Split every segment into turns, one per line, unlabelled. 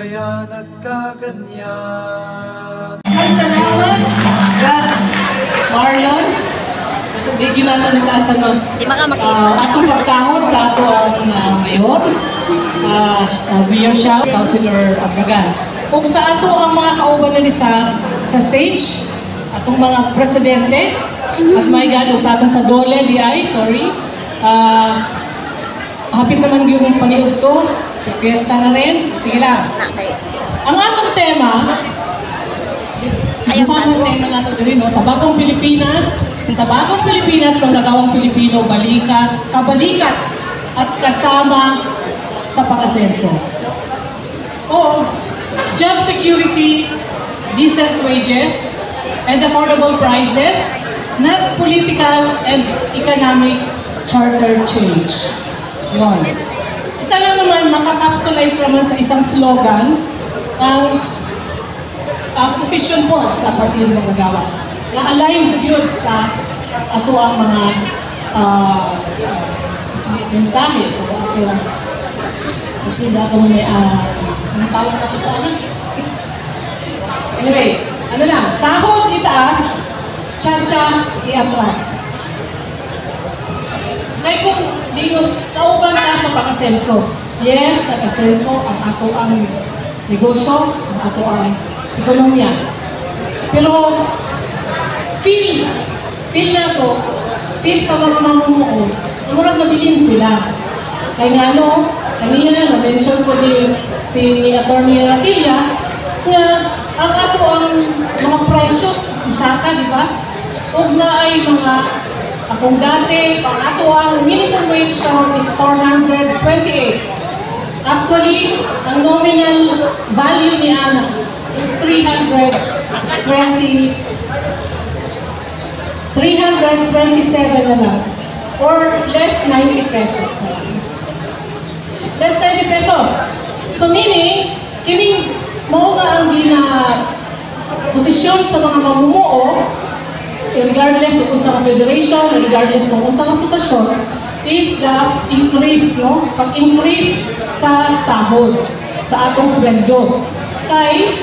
kaya nagkaganyan?
Ay, salamat, Marlon. Hindi ginata nagkasanon. Atong pagkahon sa ato ang mayor, Mayor Shao, Councilor Abragan. Ug sa ato ang mga kauban nila sa stage, atong mga presidente, at my God, ug sa atong sa Dole, sorry. Hapit naman yung paniod to, fiesta na rin. Sige lang. Ang atong tema, ang tema natin rin, no? Sa bagong Pilipinas, manggagawang Pilipino, kabalikat at kasama sa pag-asenso. O, job security, decent wages, and affordable prices, not political and economic charter change. Yun. Isa lang naman, makakapsulize naman sa isang slogan ang position board sa Partido Manggagawa na align yun sa ato ang mga mensahe o ato kasi sa ato may ang tawag na ko sa ano? Anyway, ano lang, sahod itaas, tsa-tsa iatras. Kaya kung di yun, kauban ka sa pag-asenso. Yes, nag-asenso ang ato ang negosyo, ang ato ang ekonomiya. Pero feel na to, feel sa mga mamumuo, murag nabilin sila. Kaya nga no, kanina na-mention ko din si Atty. Ratilla na ang ato ang mga precious si Saka, di ba? Huwag na ay mga akong dati, ang ato ang minimum wage karon is 428. Actually, ang nominal value ni Ana is 327 na lang. Or less 90 pesos na lang. Less 90 pesos. So meaning, kining mao nga ang posisyon sa mga mamumuo, regardless kung sa federation, regardless kung sa asosasyon, is the increase, no? Pag-increase sa sahod, sa atong sweldo. Kay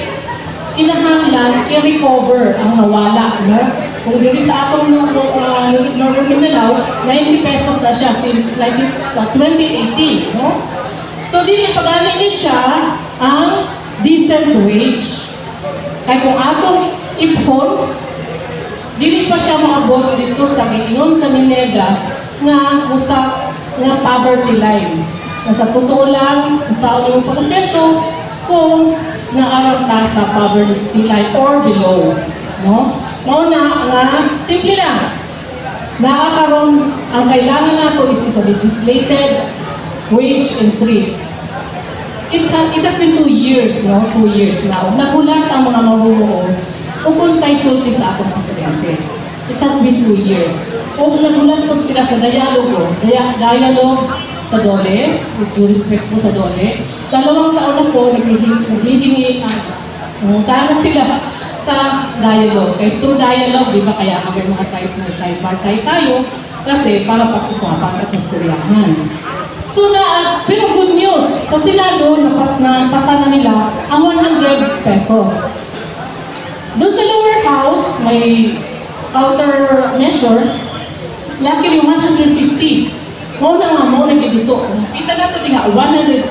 kinahanglan i-recover ang nawala, no? Kung diri sa atong Northern Mindanao, 90 pesos na siya since 2018, no? So dili pagani ni siya ang decent wage. Kay kung atong ipon, dili pa siya maabot dito sa Giinon sa Mineda nga usap nga poverty line. Na sa totoo lang, sa ulo mong pag-asenso, kung naarap ka sa poverty line or below. No? Mauna nga, simple lang. Nakakaroon, ang kailangan nato is a legislated wage increase. It has been 2 years, no? 2 years now. Nagulat ang mga mamumuo kung sa isulti sa atong presidente. It has been 2 years. Kung nagulat po sila sa dialogue sa Dole, with due respect po sa Dole, 2 taon na po naghihingi tanga sila sa dialogue. Kaya through dialogue, di ba kaya kami mga tripartite tayo kasi para pag-usapan at masturyahan. So pero good news, sa Senado, napasa na nila ang 100 pesos. Doon sa lower house, may counter measure, luckily 150. Mau nag-idiso. Kita nato nga 150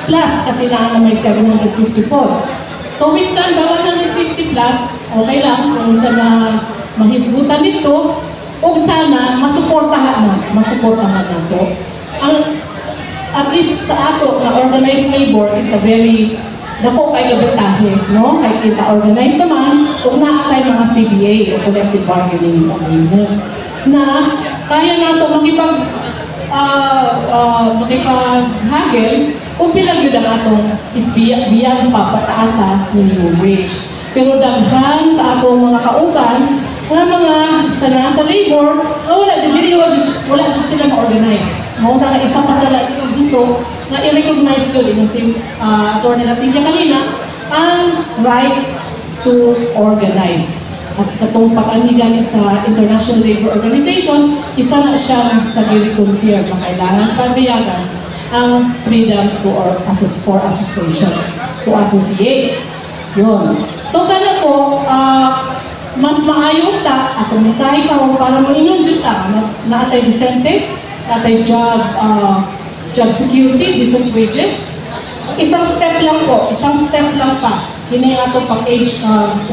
plus kasi na may 754. So we stand by 150 plus, okay lang kung sa mahisgutan dito, o sana masuportahan na to. At least sa ato na organized labor is a very dako kay gabatahe, no? Kay kita organized naman, kung naatay mga CBA o collective bargaining agreement na kaya nato makipaghagel kung pilang yun ang atong isbiyang papataas sa minimum wage. Pero daghan sa atong mga kauban na mga sa labor na wala dyan sila ma-organize. Mauna nga isa pa sa diso na i-recognize yun si Atty. Ratilla kanina ang right to organize. At katong pag-anigan sa International Labor Organization, isa na siya sa i-reconfirm na kailangan pagbiyagan ang freedom for association. to associate. Yun. So kana po, mas maayo ta atong mensahe karon para mo-ingon jud ta na atay decente, atay job security, decent wages. Isang step lang po, isang step lang pa. Kini nga ito pang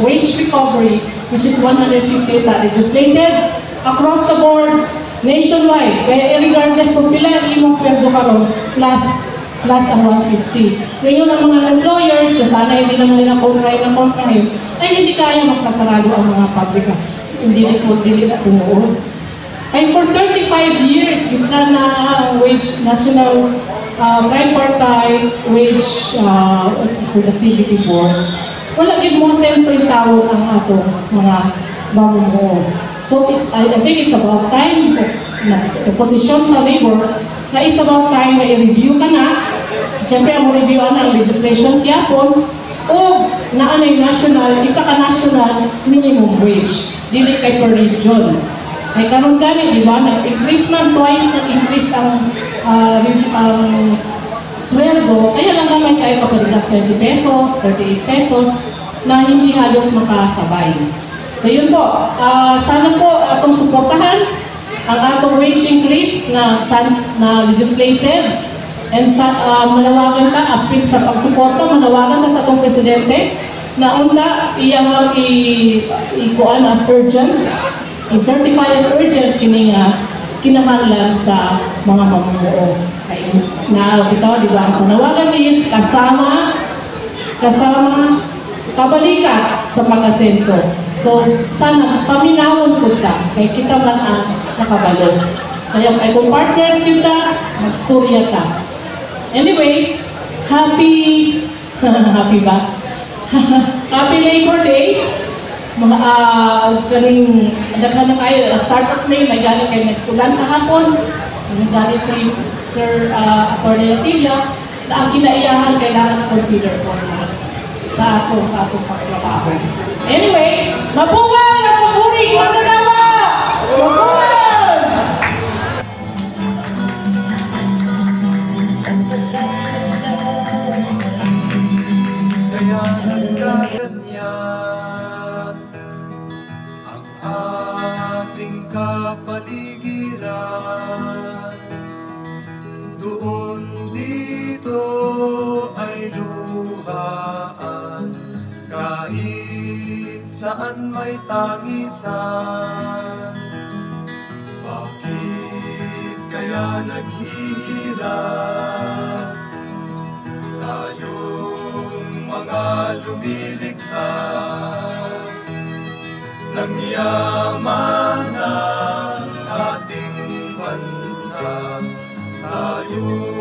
wage recovery, which is 150 na legislated across the board, nationwide. Kaya regardless kung pila imong sweldo karon plus ang 150. Ngayon ang mga employers, na sana hindi naman nila kontrahin, ay hindi kaya magsasarado ang mga pabrika. Hindi na tumuod. Ay for 35 years, isa na wage national tripartite wage productivity board. Wala gid mo senso yung tawag ang atong mga mamumuo. So I think it's about time na posisyon sa labor na it's about time na i-review ka na. Siyempre ang review ang legislation tiyapon o naanay national, isa ka national minimum wage. Dili kay per region. Kay karon gani di ba nag-increase man twice nag-increase ang sweldo, kaya lang naman kayo kapag 20 pesos, 38 pesos na hindi halos makasabay. So yun po, sana po atong suportahan ang atong wage increase na legislated and manawagan ta apil sa pagsuporta, manawagan ta sa atong presidente na unta iyang ikuan as urgent, i-certify as urgent kini nga kinahanglan sa mga mamumuo. Na bitaw di ba ang panawagan is kasama kabalikat sa pag-asenso. So sana paminawon pud ta kay kita man ang nakabalo. Kaya kay kung partners kita magstorya ta. Anyway, happy ba? Happy Labor Day. Mga kaning daghan na kayo startup day may galing kay nagpulan kahapon. Galing si Sir Atty. Latilla na ang kinaiyahan kailangan consider po sa atong pagtrabaho. Anyway, mabuhay ang paburing magagawa! Mabuhay!
Kaya nagkaganyan ang ating kapaligiran. Doon dito ay luhaan, kahit saan may tangisan. Bakit kaya naghihirap tayong mga lumilikha ng yaman ng ating bansa? Tayo